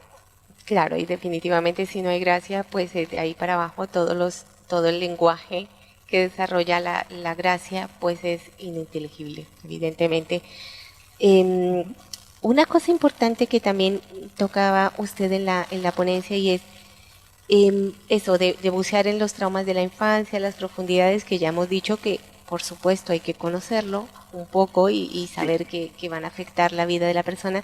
Claro, y definitivamente si no hay gracia, pues de ahí para abajo todo el lenguaje que desarrolla la gracia, pues es ininteligible, evidentemente. Una cosa importante que también tocaba usted en la ponencia, y es eso de bucear en los traumas de la infancia, las profundidades que ya hemos dicho que por supuesto hay que conocerlo un poco y saber que van a afectar la vida de la persona,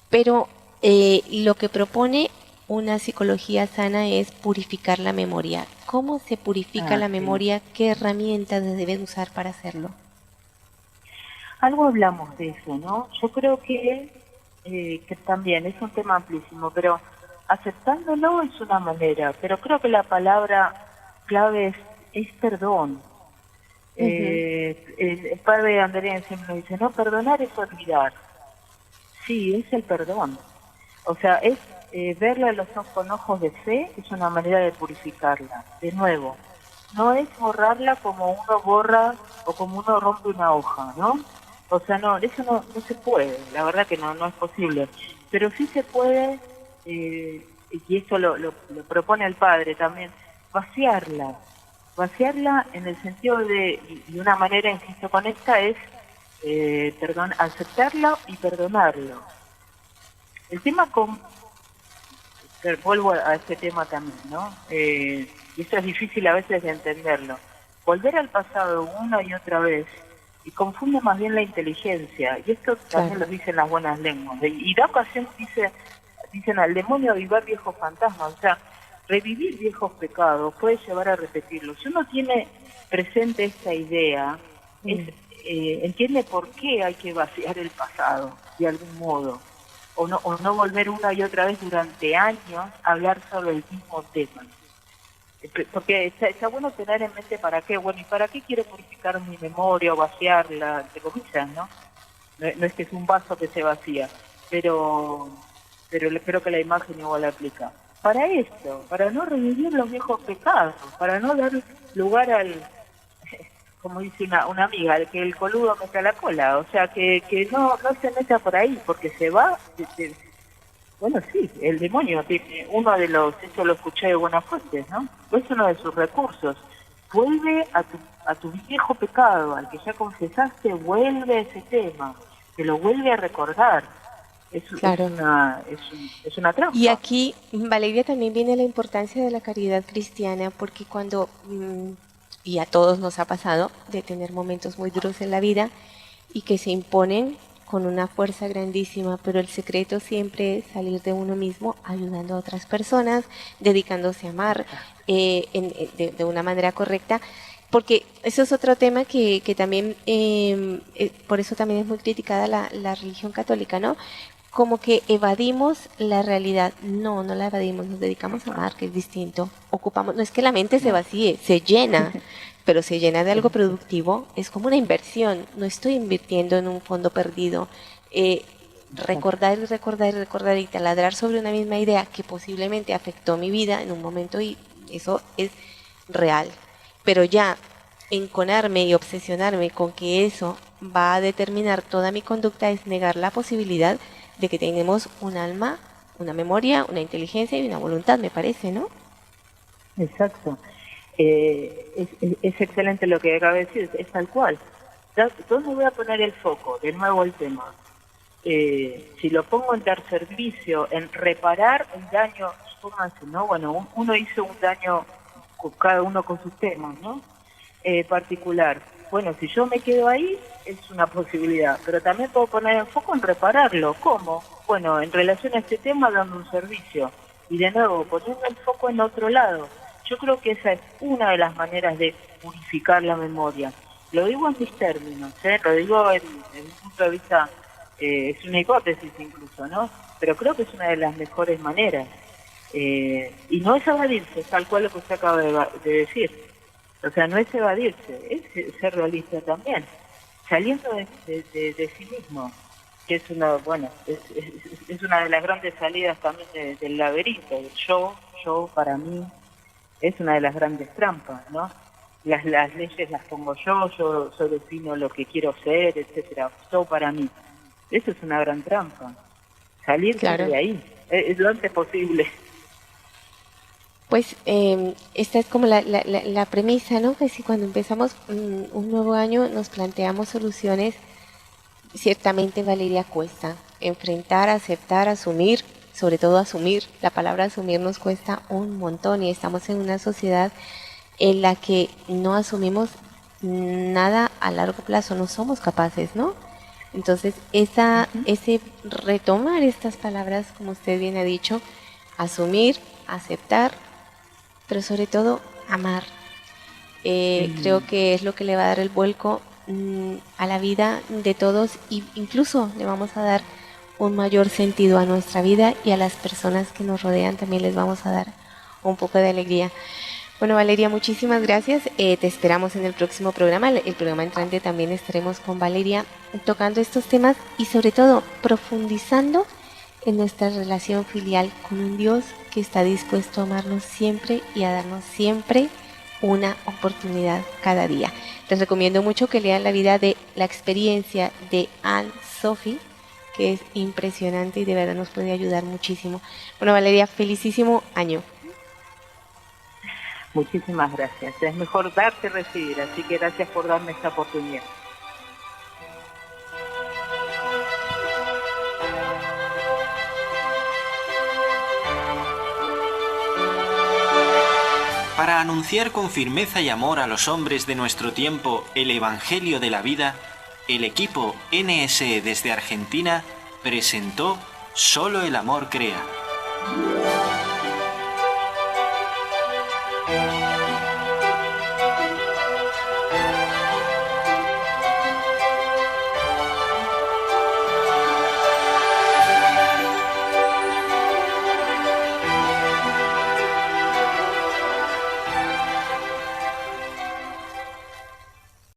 pero lo que propone una psicología sana es purificar la memoria. ¿Cómo se purifica la memoria? ¿Qué herramientas se deben usar para hacerlo? Algo hablamos de eso, ¿no? Yo creo que también es un tema amplísimo, pero aceptándolo es una manera, pero creo que la palabra clave es perdón. El padre Andrea siempre nos dice, no, perdonar es olvidar. Sí, es el perdón. O sea, es verla con ojos de fe, es una manera de purificarla. De nuevo, no es borrarla como uno borra o como uno rompe una hoja, ¿no? O sea, no, eso no se puede, la verdad que no es posible. Pero sí se puede, y esto lo propone el padre también, vaciarla en el sentido de, y una manera en que se conecta es, aceptarlo y perdonarlo. El tema vuelvo a este tema también, ¿no? Y esto es difícil a veces de entenderlo. Volver al pasado una y otra vez, y confunde más bien la inteligencia, y esto también lo dicen las buenas lenguas, y da ocasión, dice, dicen al demonio avivar viejos fantasmas, o sea, revivir viejos pecados puede llevar a repetirlos. Si uno tiene presente esta idea, entiende por qué hay que vaciar el pasado, de algún modo, o no volver una y otra vez durante años a hablar sobre el mismo tema. Porque está bueno tener en mente para qué, bueno, ¿y para qué quiero purificar mi memoria o vaciarla, entre comillas, ¿no? No es que es un vaso que se vacía, pero creo que la imagen igual aplica. Para esto, para no revivir los viejos pecados, para no dar lugar al, como dice una amiga, al que el coludo meta la cola, o sea, que no se meta por ahí, porque se va... Bueno, sí, el demonio tiene uno de los, eso lo escuché de buenas fuentes, ¿no? Es uno de sus recursos. Vuelve a tu viejo pecado, al que ya confesaste, vuelve a ese tema, te lo vuelve a recordar. Claro. Es una trampa. Y aquí, Valeria, también viene la importancia de la caridad cristiana, porque cuando, y a todos nos ha pasado, de tener momentos muy duros en la vida y que se imponen con una fuerza grandísima, pero el secreto siempre es salir de uno mismo ayudando a otras personas, dedicándose a amar de una manera correcta, porque eso es otro tema que también, por eso también es muy criticada la religión católica, ¿no? Como que evadimos la realidad. No la evadimos, nos dedicamos a amar, que es distinto. Ocupamos, no es que la mente se vacíe, se llena, pero se llena de algo productivo. Es como una inversión, no estoy invirtiendo en un fondo perdido. Recordar y taladrar sobre una misma idea que posiblemente afectó mi vida en un momento, y eso es real. Pero ya enconarme y obsesionarme con que eso va a determinar toda mi conducta es negar la posibilidad de que tenemos un alma, una memoria, una inteligencia y una voluntad, me parece, ¿no? Exacto. Es excelente lo que acaba de decir, es tal cual. ¿Dónde voy a poner el foco? De nuevo el tema. Si lo pongo en dar servicio, en reparar un daño, supónganse, ¿no? Bueno, uno hizo un daño, cada uno con sus temas, ¿no? Particular. Bueno, si yo me quedo ahí, es una posibilidad, pero también puedo poner el foco en repararlo. ¿Cómo? Bueno, en relación a este tema, dando un servicio. Y de nuevo, poniendo el foco en otro lado. Yo creo que esa es una de las maneras de purificar la memoria. Lo digo en mis términos, lo digo en un punto de vista, es una hipótesis incluso, ¿no? Pero creo que es una de las mejores maneras. Y no es evadirse, tal cual lo que usted acaba de decir. O sea, no es evadirse, es ser realista también. Saliendo de sí mismo, que es una, bueno, es una de las grandes salidas también del laberinto. Yo, para mí, es una de las grandes trampas, ¿no? Las leyes las pongo yo defino lo que quiero ser, etcétera. Yo, para mí. Eso es una gran trampa. Salir de ahí, es lo antes posible. Pues esta es como la premisa, ¿no? Que si cuando empezamos un nuevo año nos planteamos soluciones, ciertamente, Valeria, cuesta enfrentar, aceptar, asumir, sobre todo asumir. La palabra asumir nos cuesta un montón, y estamos en una sociedad en la que no asumimos nada a largo plazo, no somos capaces, ¿no? Entonces, ese retomar estas palabras, como usted bien ha dicho, asumir, aceptar, pero sobre todo amar. Creo que es lo que le va a dar el vuelco a la vida de todos, y incluso le vamos a dar un mayor sentido a nuestra vida, y a las personas que nos rodean también les vamos a dar un poco de alegría. Bueno, Valeria, muchísimas gracias. Te esperamos en el próximo programa. El programa entrante también estaremos con Valeria tocando estos temas y sobre todo profundizando en nuestra relación filial con un Dios que está dispuesto a amarnos siempre y a darnos siempre una oportunidad cada día. Les recomiendo mucho que lean la vida de la experiencia de Anne-Sophie, que es impresionante y de verdad nos puede ayudar muchísimo. Bueno, Valeria, felicísimo año. Muchísimas gracias. Es mejor dar que recibir, así que gracias por darme esta oportunidad. Para anunciar con firmeza y amor a los hombres de nuestro tiempo el Evangelio de la vida, el equipo NSE desde Argentina presentó Solo el amor crea.